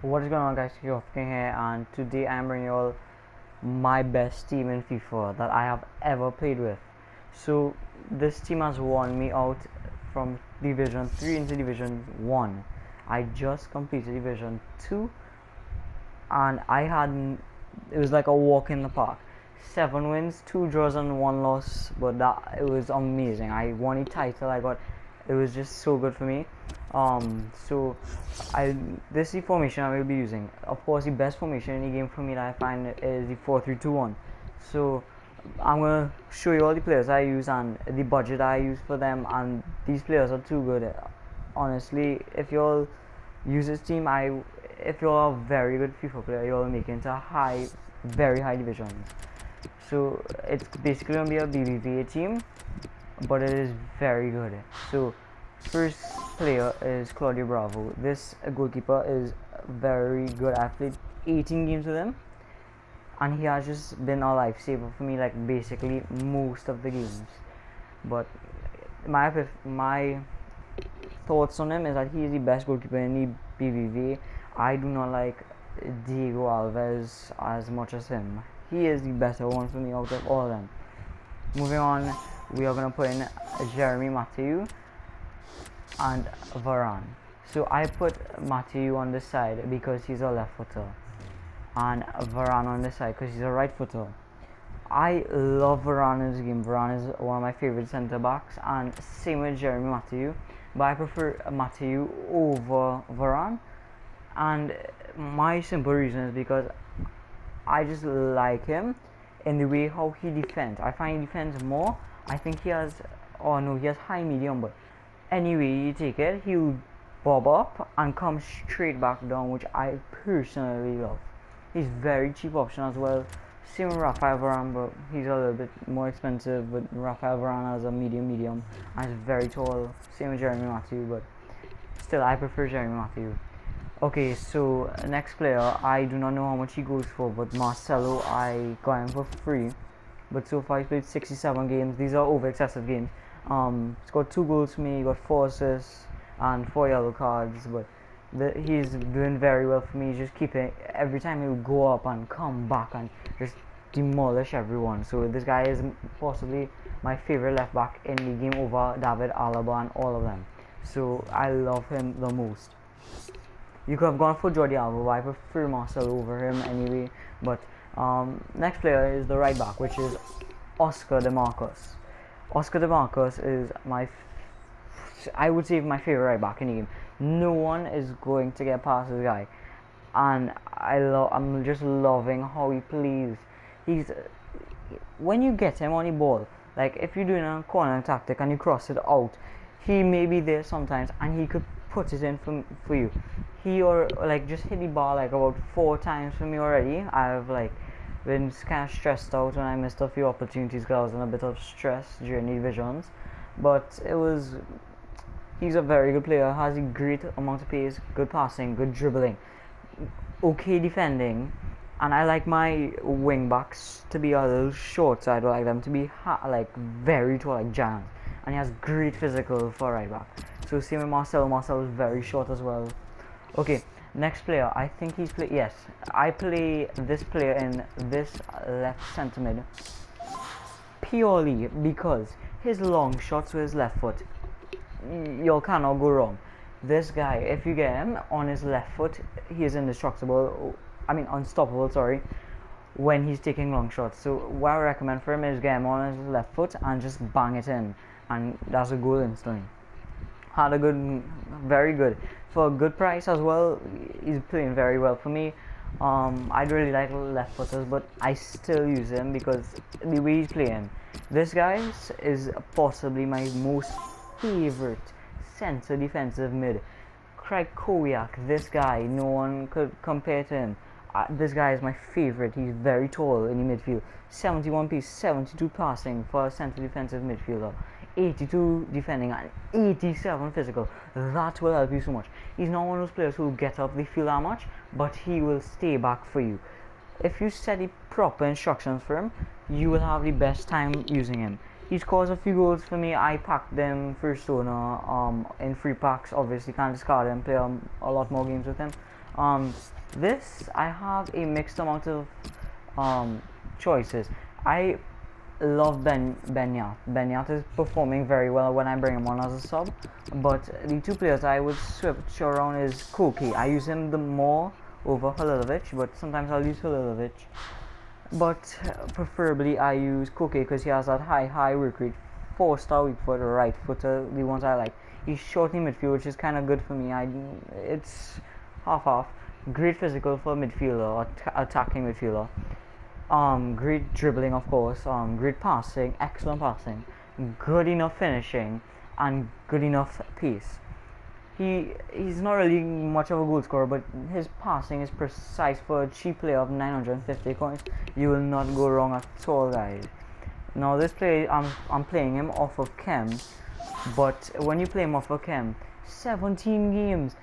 What is going on, guys? You're here, and today I'm bringing you all my best team in FIFA that I have ever played with. So this team has won me out from Division 3 into Division 1. I just completed Division 2, and it was like a walk in the park. 7 wins, 2 draws and 1 loss, but it was amazing. I won a title. It was just so good for me. So this is the formation I will be using. Of course, the best formation in the game for me that I find is the 4-3-2-1. So I'm gonna show you all the players I use and the budget I use for them, and these players are too good. Honestly, if you all use this team, if you're a very good FIFA player, you'll make it into very high divisions. So it's basically gonna be a BBVA team, but it is very good. So first player is Claudio Bravo. This goalkeeper is very good. I've played 18 games with him, and he has just been a lifesaver for me, like basically most of the games. But my thoughts on him is that he is the best goalkeeper in the BBVA. I do not like Diego Alves as much as him. He is the better one for me out of all of them. Moving on, we are going to put in Jeremy Mathieu and Varane. So I put Mathieu on this side because he's a left footer, and Varane on this side because he's a right footer. I love Varane in this game. Varane is one of my favorite centre backs, and same with Jeremy Mathieu, but I prefer Mathieu over Varane, and my simple reason is because I just like him in the way how he defends. I find he defends more. I think he has high medium, but anyway you take it, he'll bob up and come straight back down, which I personally love. He's very cheap option as well. Same with Rafael Varane, but he's a little bit more expensive. But Rafael Varane has a medium and is very tall. Same with Jeremy Mathieu, but still I prefer Jeremy Mathieu. Okay, so next player, I do not know how much he goes for, but Marcelo, I got him for free. But so far he's played 67 games. These are over excessive games. He's got 2 goals for me, he got 4 assists and 4 yellow cards, but he's doing very well for me. He's just keeping, every time he will go up and come back and just demolish everyone. So this guy is possibly my favorite left back in the game over David Alaba and all of them. So I love him the most. You could have gone for Jordi Alba, but I prefer Marcelo over him anyway. But next player is the right back, which is Oscar De Marcos. Oscar De Marcos is I would say my favorite right back in the game. No one is going to get past this guy, and I'm just loving how he plays. When you get him on the ball, like if you're doing a corner tactic and you cross it out, he may be there sometimes and he could put it in for you. He just hit the bar like about 4 times for me already. I've been kind of stressed out when I missed a few opportunities because I was in a bit of stress during the divisions. But he's a very good player, has a great amount of pace, good passing, good dribbling, okay defending, and I like my wing backs to be a little short, so I don't like them to be very tall, like giants. And he has great physical for right back. So same with Marcelo. Marcelo is very short as well. Okay, next player, I think I play this player in this left centre mid purely because his long shots with his left foot, you cannot go wrong. This guy, if you get him on his left foot, he is unstoppable, sorry, when he's taking long shots. So what I recommend for him is get him on his left foot and just bang it in, and that's a goal instantly. Very good for a good price as well. He's playing very well for me. I don't really like left footers, but I still use him because the way he's playing. This guy is possibly my most favorite centre defensive mid. Craig Kowiak, this guy, no one could compare to him. This guy is my favorite. He's very tall in the midfield. 71 pace, 72 passing for a centre defensive midfielder. 82 defending and 87 physical. That will help you so much. He's not one of those players who get up the field that much, but he will stay back for you. If you set the proper instructions for him, you will have the best time using him. He scores a few goals for me. I packed them for Sona in free packs. Obviously can't discard him, play a lot more games with him. This I have a mixed amount of choices. I love Benyat. Benyat is performing very well when I bring him on as a sub. But the two players I would switch around is Koki. I use him the more over Halilovic, but sometimes I'll use Halilovic. But preferably I use Koki because he has that high work rate, 4-star weak foot, right footer, the ones I like. He's short in midfield, which is kind of good for me. It's half. Great physical for midfielder or attacking midfielder. Great dribbling, of course. Great passing, excellent passing, good enough finishing, and good enough pace. He's not really much of a goal scorer, but his passing is precise for a cheap player of 950 coins. You will not go wrong at all, guys. Now this play, I'm playing him off of Chem, but when you play him off of Chem, 17 games.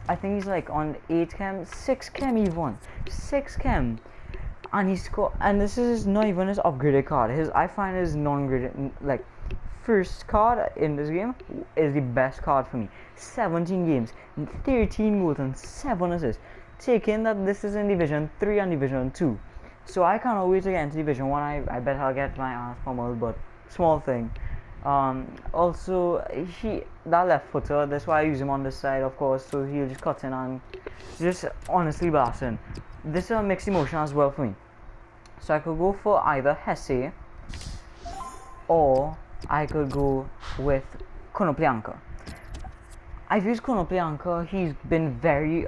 I think he's like on 8 Chem, 6 Chem even, 6 Chem. And he scored, and this is not even his upgraded card. I find his non-graded, like, first card in this game is the best card for me. 17 games, 13 goals and 7 assists. Taking that this is in Division 3 and Division 2. So I can't wait to get into Division 1. I bet I'll get my ass pummeled, but small thing. Also, that left footer, that's why I use him on this side, of course, so he'll just cut in and just honestly blast in. This is a mixed emotion as well for me. So I could go for either Hesse or I could go with Konoplyanka. I've used Konoplyanka. He's been very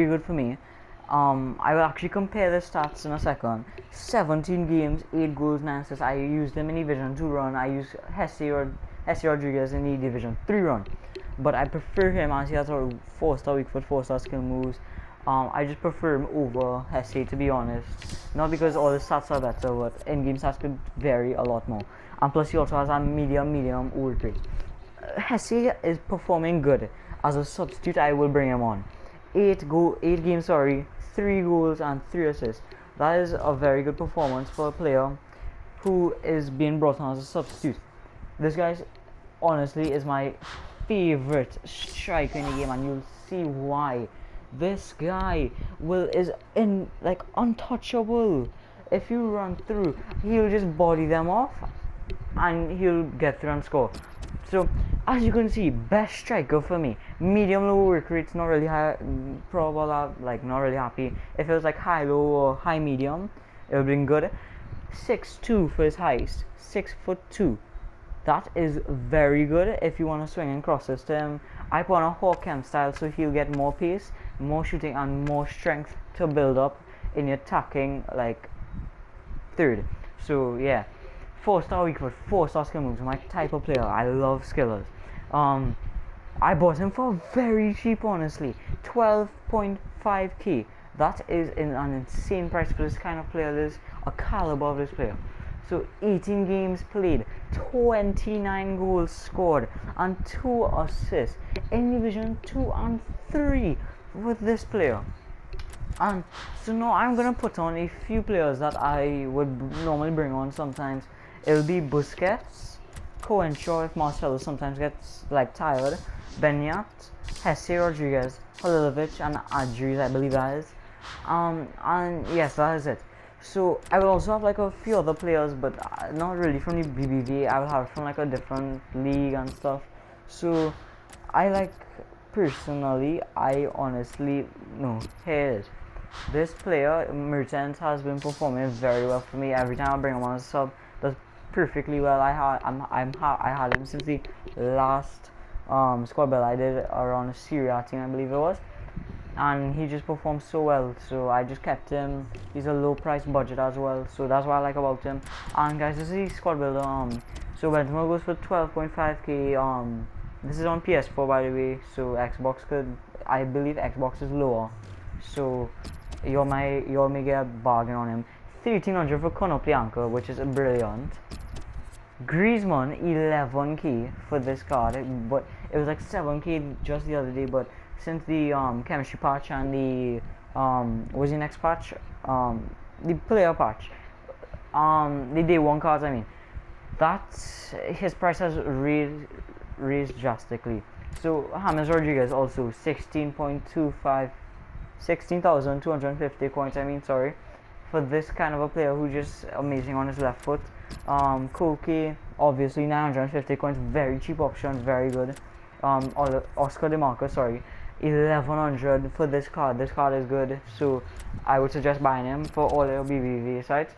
good for me. I will actually compare the stats in a second. 17 games, 8 goals, 9 assists. I used him in Division 2 run. I used Hesse Rodriguez in the Division 3 run. But I prefer him as he has a 4-star weak foot, 4-star skill moves. I just prefer him over Hesse, to be honest. Not because all the stats are better, but in-game stats could vary a lot more. And plus he also has a medium work rate. Hesse is performing good. As a substitute, I will bring him on. 8 games, 3 goals and 3 assists. That is a very good performance for a player who is being brought on as a substitute. This guy, honestly, is my favorite striker in the game, and you'll see why. This guy is untouchable. If you run through, he'll just body them off and he'll get through and score. So as you can see, best striker for me. Medium low work rates, not really high, probable, like not really happy. If it was like high low or high medium, it would be good. 6'2" for his height, 6'2". That is very good if you want to swing and crosses to him. I put on a Hawkem style so he'll get more pace, more shooting and more strength to build up in your attacking like third. So yeah, 4-star weak foot, 4-star skill moves, my type of player. I love skillers. I bought him for very cheap, honestly, 12.5k. That is an insane price for this kind of player. There's a caliber of this player. So 18 games played, 29 goals scored, and 2 assists in Division 2 and 3 with this player. And so now I'm gonna put on a few players that I would normally bring on sometimes. It'll be Busquets, Coenshaw if Marcelo sometimes gets like tired, Benyat, Hesse Rodriguez, Halilovic, and Adries, I believe that is. And yes, that is it. So I will also have like a few other players, but not really from the BBV. I will have it from like a different league and stuff. So personally, I honestly, no, here it is. This player, Mertens, has been performing very well for me. Every time I bring him on as a sub, does perfectly well. I had him since the last squad build I did around a Syria team, I believe it was. And he just performs so well, so I just kept him. He's a low price budget as well, so that's what I like about him. And guys, this is the squad builder. So Benzema goes for 12.5k. This is on PS4 by the way, so I believe Xbox is lower, so you may get a bargain on him. 1300 for Konoplyanka, which is brilliant. Griezmann 11k for this card, but it was like 7k just the other day, but since the chemistry patch and the what's the next patch, the player patch, the day one cards, I mean, that's his price has raised drastically. So James Rodriguez also 16.25 16,250 coins, I mean, sorry, for this kind of a player who's just amazing on his left foot. Koke, obviously 950 coins, very cheap option, very good. Oscar DeMarco, sorry, 1100 for this card. This card is good, so I would suggest buying him for all your BBV sites.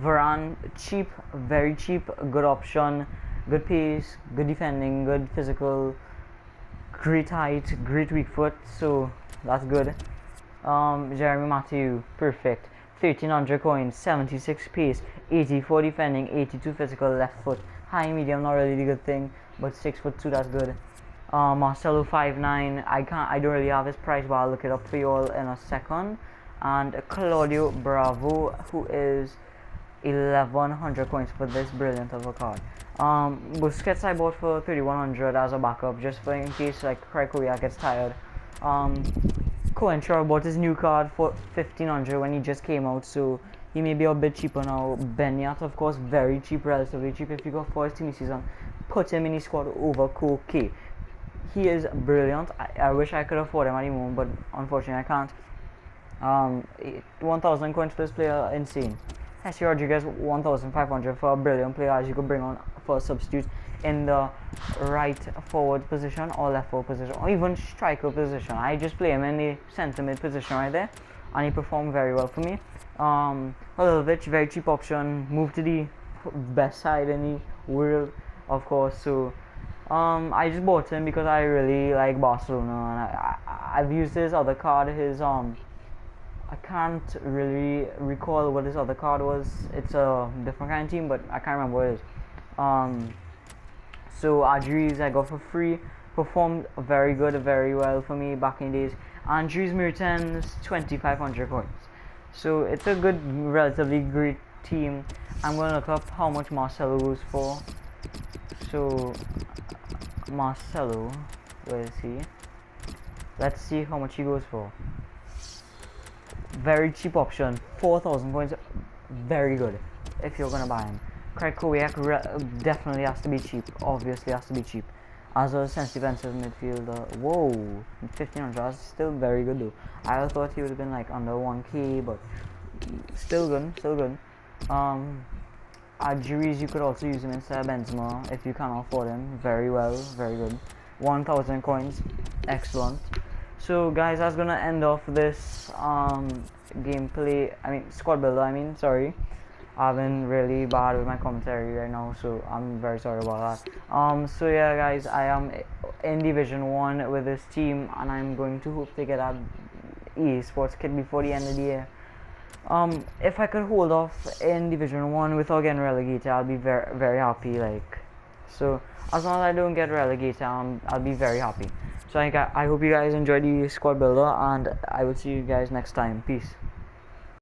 Varane, cheap, very cheap, good option, good pace, good defending, good physical, great height, great weak foot, so that's good. Jeremy Matthew, perfect. 1300 coins, 76 pace, 84 defending, 82 physical, left foot. High medium, not really a good thing, but 6'2", that's good. Marcelo 5'9", I don't really have his price, but I'll look it up for you all in a second. And Claudio Bravo, who is 1100 coins for this brilliant of a card. Busquets I bought for 3100 as a backup, just for in case like Krakowiak gets tired. Coentrao bought his new card for 1500 when he just came out, so he may be a bit cheaper now. Benyat, of course, very cheap, relatively cheap. If you go for his team season, put him in his squad over Koke. He is brilliant. I wish I could afford him at the moment, but unfortunately I can't. 1000 coins for this player, insane. Jesse Rodriguez 1500 for a brilliant player, as you could bring on for a substitute in the right forward position or left forward position or even striker position. I just play him in the centre mid position right there, and he performed very well for me. Vlahovic, very cheap option, moved to the best side in the world, of course, so I just bought him because I really like Barcelona, and I've used his other card, his I can't really recall what his other card was. It's a different kind of team, but I can't remember what it is. So Adri's I got for free, performed very good, very well for me back in the days. Andres Mertens 2500 coins. So it's a good, relatively great team. I'm gonna look up how much Marcelo goes for. So Marcelo, where is he? Let's see how much he goes for. Very cheap option, 4000 coins, very good if you're gonna buy him. Krakowiak definitely has to be cheap, obviously has to be cheap. As a sensitive defensive midfielder, whoa, 1500, that's still very good though. I thought he would have been like under 1k, but still good, still good. Adjuris, you could also use him instead of Benzema if you can't afford him, very well, very good. 1000 coins, excellent. So guys, that's gonna end off this gameplay, squad builder, sorry. I've been really bad with my commentary right now, so I'm very sorry about that. So yeah guys, I am in Division 1 with this team, and I'm going to hope to get that EA Sports kit before the end of the year. If I could hold off in Division 1 without getting relegated, I'll be very, very happy, like, so as long as I don't get relegated, I'll be very happy. So I hope you guys enjoyed the squad builder, and I will see you guys next time. Peace.